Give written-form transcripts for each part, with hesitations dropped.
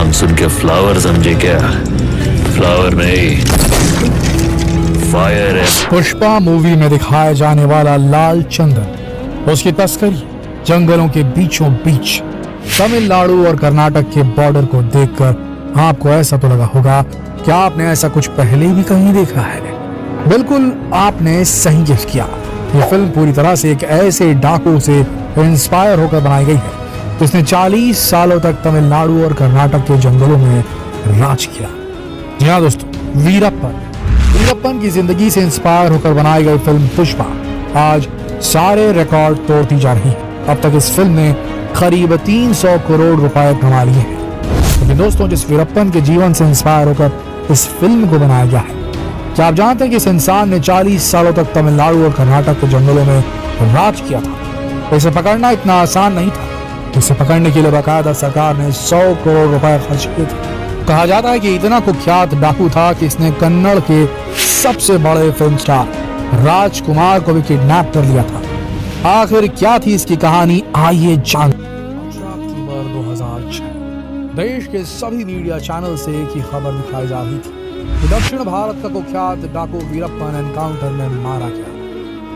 नाम सुन के फ्लावर समझे क्या? फ्लावर नहीं, फायर है। पुष्पा मूवी में दिखाया जाने वाला लाल चंदन, उसकी तस्करी जंगलों के बीचों बीच तमिलनाडु और कर्नाटक के बॉर्डर को देखकर आपको ऐसा तो लगा होगा कि आपने ऐसा कुछ पहले भी कहीं देखा है। बिल्कुल आपने सही गेस किया। ये फिल्म पूरी तरह से एक ऐसे डाकू से इंस्पायर होकर बनाई गई है जिसने 40 सालों तक तमिलनाडु और कर्नाटक के जंगलों में राज किया। जी हाँ दोस्तों, वीरप्पन की जिंदगी से इंस्पायर होकर बनाई गई फिल्म पुष्पा आज सारे रिकॉर्ड तोड़ती जा रही है। अब तक इस फिल्म ने करीब 300 करोड़ रुपए कमा लिए हैं। लेकिन दोस्तों, जिस वीरप्पन के जीवन से इंस्पायर होकर इस फिल्म को बनाया गया है, क्या आप जानते हैं कि इस इंसान ने 40 सालों तक तमिलनाडु और कर्नाटक के जंगलों में राज किया था। इसे पकड़ना इतना आसान नहीं था। इसे पकड़ने के लिए बाकायदा सरकार ने 100 करोड़ रुपए खर्च किए थे। कहा जाता है कि इतना कुख्यात डाकू था कि इसने कन्नड़ के सबसे बड़े फिल्म स्टार राजकुमार को भी किडनैप कर लिया था। आखिर क्या थी इसकी कहानी, आइए जान। 18 अक्टूबर 2006 देश के सभी मीडिया चैनल से एक ही खबर दिखाई जा रही थी कि दक्षिण भारत का कुख्यात डाकू वीरप्पन एनकाउंटर में मारा गया।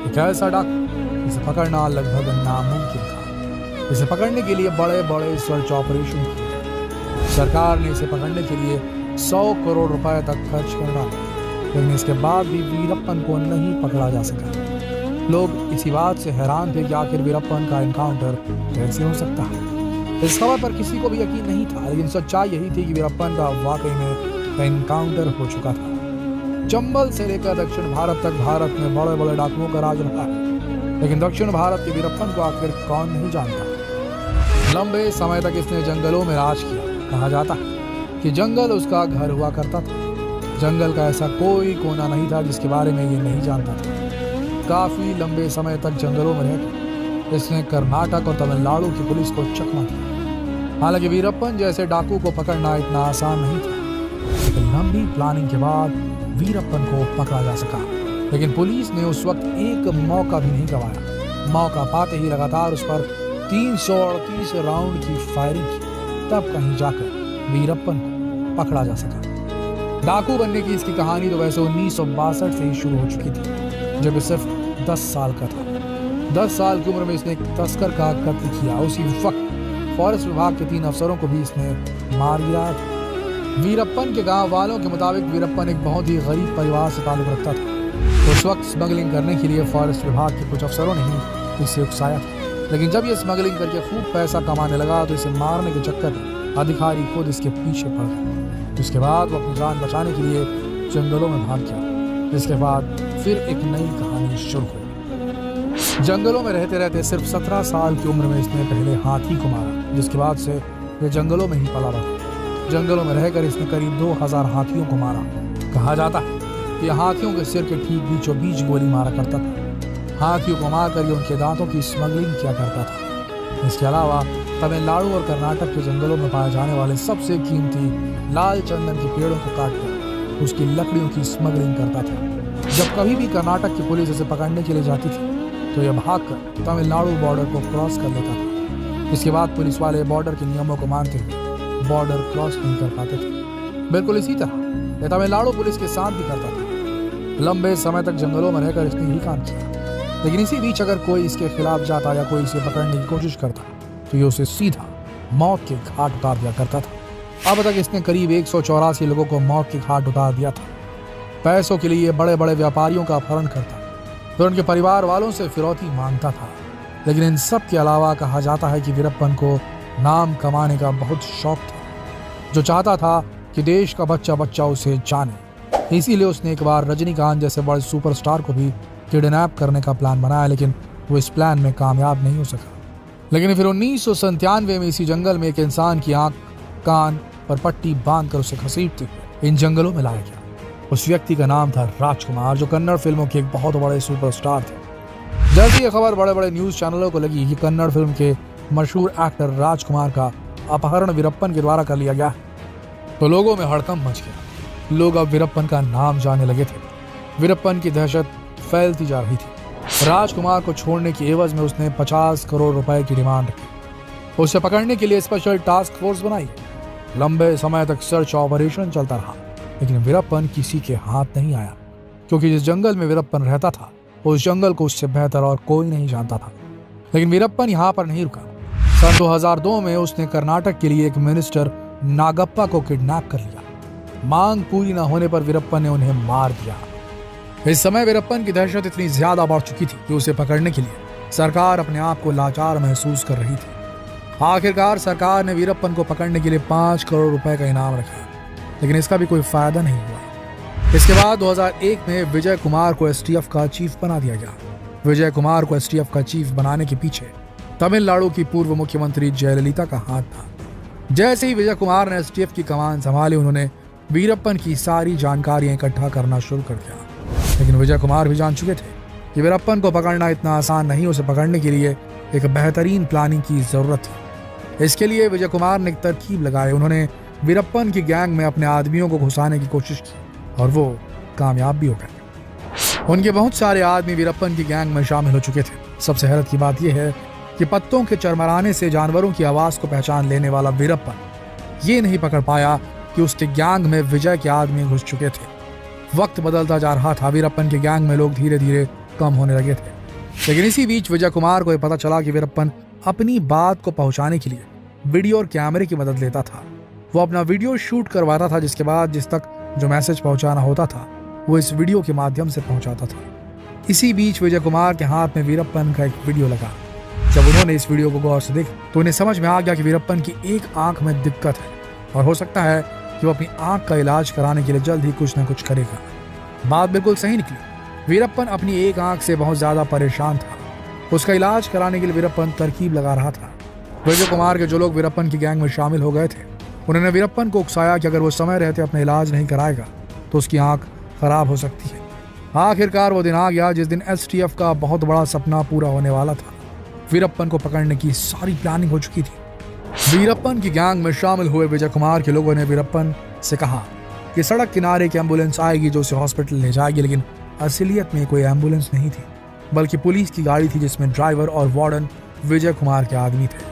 एक ऐसा डाकू इसे पकड़ना लगभग नामुमकिन था। इसे पकड़ने के लिए बड़े बड़े सर्च ऑपरेशन किए। सरकार ने इसे पकड़ने के लिए 100 करोड़ रुपए तक खर्च कर डाला, लेकिन इसके बाद भी वीरप्पन को नहीं पकड़ा जा सका। लोग इसी बात से हैरान थे कि आखिर वीरप्पन का एनकाउंटर कैसे हो सकता है। इस खबर पर किसी को भी यकीन नहीं था, लेकिन सच्चाई यही थी कि वीरप्पन का वाकई में एनकाउंटर हो चुका था। चंबल से लेकर दक्षिण भारत तक भारत में बड़े बड़े डाकुओं का राज रहा है, लेकिन दक्षिण भारत के वीरप्पन को आखिर कौन नहीं जानता। लंबे समय तक इसने जंगलों में राज किया। कहा जाता है कि जंगल उसका घर हुआ करता था। जंगल का ऐसा कोई कोना नहीं था जिसके बारे में ये नहीं जानता था। काफी लंबे समय तक जंगलों में रहकर इसने कर्नाटक और तमिलनाडु की पुलिस को चकमा दिया। हालांकि वीरप्पन जैसे डाकू को पकड़ना इतना आसान नहीं था, लेकिन लंबी प्लानिंग के बाद वीरप्पन को पकड़ा जा सका। लेकिन पुलिस ने उस वक्त एक मौका भी नहीं गंवाया। मौका पाते ही लगातार उस पर 338 राउंड की फायरिंग की, तब कहीं जाकर वीरप्पन को पकड़ा जा सका। डाकू बनने की इसकी कहानी तो वैसे 1962 से ही शुरू हो चुकी थी, जब सिर्फ 10 साल का था। 10 साल की उम्र में इसने एक तस्कर का कत्ल किया। उसी वक्त फॉरेस्ट विभाग के 3 अफसरों को भी इसने मार गिराया था। वीरप्पन के गांव वालों के मुताबिक वीरप्पन एक बहुत ही गरीब परिवार से ताल्लुक रखता था। उस वक्त स्मगलिंग करने के लिए फॉरेस्ट विभाग के कुछ अफसरों ने ही इसे उकसाया था। लेकिन जब ये स्मगलिंग करके खूब पैसा कमाने लगा तो इसे मारने के चक्कर में अधिकारी खुद इसके पीछे पड़ गए। इसके बाद वो अपनी जान बचाने के लिए जंगलों में भाग गया। इसके बाद फिर एक नई कहानी शुरू हुई। जंगलों में रहते रहते सिर्फ 17 साल की उम्र में इसने पहले हाथी को मारा, जिसके बाद से ये जंगलों में ही पला रहा। जंगलों में रहकर इसने करीब 2000 हाथियों को मारा। कहा जाता है कि हाथियों के सिर के ठीक बीचों बीच गोली मारा करता था। हाथियों को मारकर ये उनके दांतों की स्मगलिंग किया करता था। इसके अलावा तमिलनाडु और कर्नाटक के जंगलों में पाए जाने वाले सबसे कीमती लाल चंदन के पेड़ों को काटकर उसकी लकड़ियों की स्मगलिंग करता था। जब कभी भी कर्नाटक की पुलिस इसे पकड़ने के लिए जाती थी तो यह भागकर तमिलनाडु बॉर्डर को क्रॉस कर लेता था। इसके बाद पुलिस वाले बॉर्डर के नियमों को मानते हुए बॉर्डर क्रॉस नहीं कर पाते थे। बिल्कुल इसी तरह यह तमिलनाडु पुलिस के साथ भी करता था। लंबे समय तक जंगलों में रहकर इसने यही काम किया, लेकिन इसी बीच अगर कोई इसके खिलाफ जाता या कोई इसे पकड़ने की कोशिश करता तो ये उसे सीधा मौत के घाट उतार दिया करता था। अब तक इसने करीब 184 लोगों को मौत के घाट उतार दिया था। पैसों के लिए बड़े बड़े व्यापारियों का अपहरण करता, फिर उनके परिवार वालों से फिरौती मांगता था। लेकिन इन सब के अलावा कहा जाता है कि वीरप्पन को नाम कमाने का बहुत शौक था, जो चाहता था कि देश का बच्चा बच्चा उसे जाने। इसीलिए उसने एक बार रजनीकांत जैसे बड़े सुपरस्टार को भी किडनैप करने का प्लान बनाया, लेकिन वो इस प्लान में कामयाब नहीं हो सका। लेकिन फिर 1997 में इसी जंगल में एक इंसान की आंख कान पर पट्टी बांधकर उसे घसीटते हुए इन जंगलों में लाया गया। उस व्यक्ति का नाम था राजकुमार, जो कन्नड़ फिल्मों के एक बहुत बड़े सुपरस्टार थे। जैसे ये खबर बड़े बड़े न्यूज चैनलों को लगी कि कन्नड़ फिल्म के मशहूर एक्टर राजकुमार का अपहरण वीरप्पन के द्वारा कर लिया गया, तो लोगों में हड़कंप मच गया। लोग अब वीरप्पन का नाम जानने लगे थे। वीरप्पन की दहशत फैलती जा रही थी। राजकुमार को छोड़ने की एवज में उसने 50 करोड़ रुपए की डिमांड रखी। उसे पकड़ने के लिए स्पेशल टास्क फोर्स बनाई। लंबे समय तक सर्च ऑपरेशन चलता रहा, लेकिन वीरप्पन किसी के हाथ नहीं आया, क्योंकि जिस जंगल में वीरप्पन रहता था उस जंगल को उससे बेहतर और कोई नहीं जानता था। लेकिन वीरप्पन यहाँ पर नहीं रुका। सन 2002 में उसने कर्नाटक के लिए एक मिनिस्टर नागप्पा को किडनैप कर लिया। मांग पूरी न होने पर वीरप्पन ने उन्हें मार दिया। इस समय वीरप्पन की दहशत इतनी ज्यादा बढ़ चुकी थी कि उसे पकड़ने के लिए सरकार अपने आप को लाचार महसूस कर रही थी। आखिरकार सरकार ने वीरप्पन को पकड़ने के लिए 5 करोड़ रुपए का इनाम रखा, लेकिन इसका भी कोई फायदा नहीं हुआ। इसके बाद 2001 में विजय कुमार को एसटीएफ का चीफ बना दिया गया। विजय कुमार को एसटीएफ का चीफ बनाने के पीछे तमिलनाडु की पूर्व मुख्यमंत्री जयललिता का हाथ था। जैसे ही विजय कुमार ने एसटीएफ की कमान संभाली, उन्होंने वीरप्पन की सारी जानकारियां इकट्ठा करना शुरू कर दिया। लेकिन विजय कुमार भी जान चुके थे कि वीरप्पन को पकड़ना इतना आसान नहीं। उसे पकड़ने के लिए एक बेहतरीन प्लानिंग की जरूरत थी। इसके लिए विजय कुमार ने एक तरकीब लगाई। उन्होंने वीरप्पन की गैंग में अपने आदमियों को घुसाने की कोशिश की और वो कामयाब भी हो गए। उनके बहुत सारे आदमी वीरप्पन की गैंग में शामिल हो चुके थे। सबसे हैरत की बात यह है कि पत्तों के चरमराने से जानवरों की आवाज को पहचान लेने वाला वीरप्पन ये नहीं पकड़ पाया कि उसके गैंग में विजय के आदमी घुस चुके थे। वक्त बदलता जा रहा था। वीरप्पन के गैंग में लोग धीरे धीरे कम होने लगे थे। लेकिन इसी बीच विजय कुमार को यह पता चला कि वीरप्पन अपनी बात को पहुंचाने के लिए वीडियो और कैमरे की मदद लेता था। वो अपना वीडियो शूट करवाता था, जिसके बाद जिस तक जो मैसेज पहुंचाना होता था वो इस वीडियो के माध्यम से पहुंचाता था। इसी बीच विजय कुमार के हाथ में वीरप्पन का एक वीडियो लगा। जब उन्होंने इस वीडियो को गौर से देखा तो उन्हें समझ में आ गया कि वीरप्पन की एक आंख में दिक्कत है और हो सकता है कि वो अपनी आंख का इलाज कराने के लिए जल्द ही कुछ न कुछ करेगा। बात बिल्कुल सही निकली। वीरप्पन अपनी एक आंख से बहुत ज्यादा परेशान था। उसका इलाज कराने के लिए वीरप्पन तरकीब लगा रहा था। विजय कुमार के जो लोग वीरप्पन की गैंग में शामिल हो गए थे, उन्होंने वीरप्पन को उकसाया कि अगर वो समय रहते अपना इलाज नहीं कराएगा तो उसकी आंख खराब हो सकती है। आखिरकार वो दिन आ गया जिस दिन एसटीएफ का बहुत बड़ा सपना पूरा होने वाला था। वीरप्पन को पकड़ने की सारी प्लानिंग हो चुकी थी। वीरप्पन की गैंग में शामिल हुए विजय कुमार के लोगों ने वीरप्पन से कहा कि सड़क किनारे की एम्बुलेंस आएगी जो उसे हॉस्पिटल ले जाएगी, लेकिन असलियत में कोई एम्बुलेंस नहीं थी, बल्कि पुलिस की गाड़ी थी जिसमें ड्राइवर और वार्डन विजय कुमार के आदमी थे।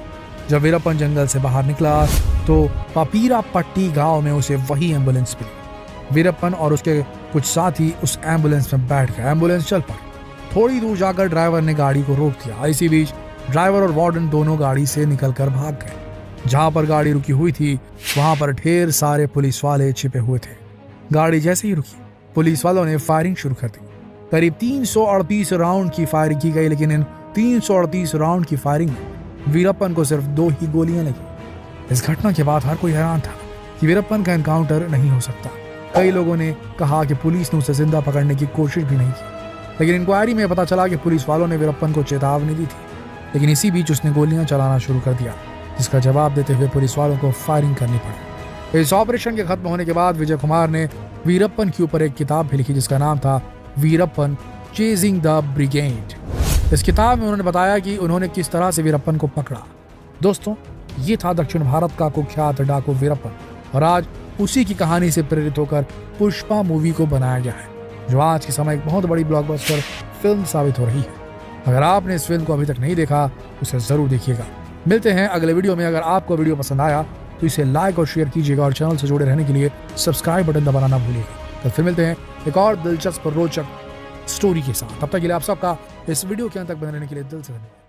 जब वीरप्पन जंगल से बाहर निकला तो पापीरा पट्टी गांव में उसे वही एम्बुलेंस मिली। वीरप्पन और उसके कुछ साथी उस एम्बुलेंस में बैठ गए। एम्बुलेंस चल पड़ी। थोड़ी दूर जाकर ड्राइवर ने गाड़ी को रोक दिया। इसी बीच ड्राइवर और वार्डन दोनों गाड़ी से निकलकर भाग गए। जहां पर गाड़ी रुकी हुई थी वहां पर ढेर सारे पुलिस वाले छिपे हुए थे। गाड़ी जैसे ही रुकी, पुलिस वालों ने फायरिंग शुरू कर दी। करीब 338 राउंड की फायरिंग की गई, लेकिन इन 338 राउंड की फायरिंग में वीरप्पन को सिर्फ 2 ही गोलियां लगी। इस घटना के बाद हर कोई हैरान था कि वीरप्पन का एनकाउंटर नहीं हो सकता। कई लोगों ने कहा कि पुलिस ने उसे जिंदा पकड़ने की कोशिश भी नहीं की, लेकिन इंक्वायरी में पता चला कि पुलिस वालों ने वीरप्पन को चेतावनी दी थी। लेकिन इसी बीच उसने गोलियां चलाना शुरू कर दिया, जिसका जवाब देते हुए पुलिस वालों को फायरिंग करनी पड़ी। इस ऑपरेशन के खत्म होने के बाद विजय कुमार ने वीरप्पन के ऊपर एक किताब भी लिखी जिसका नाम था वीरप्पन चेजिंग द ब्रिगेड। इस किताब में उन्होंने बताया कि उन्होंने किस तरह से वीरप्पन को पकड़ा। दोस्तों, ये था दक्षिण भारत का कुख्यात डाकू वीरप्पन, और आज उसी की कहानी से प्रेरित होकर पुष्पा मूवी को बनाया गया है, जो आज के समय एक बहुत बड़ी ब्लॉकबस्टर फिल्म साबित हो रही है। अगर आपने इस फिल्म को अभी तक नहीं देखा उसे जरूर देखिएगा। मिलते हैं अगले वीडियो में। अगर आपको वीडियो पसंद आया तो इसे लाइक और शेयर कीजिएगा और चैनल से जुड़े रहने के लिए सब्सक्राइब बटन दबाना ना भूलिएगा। तो फिर मिलते हैं एक और दिलचस्प और रोचक स्टोरी के साथ। तब तक के लिए आप सबका इस वीडियो के अंत तक बने रहने के लिए दिल से धन्यवाद।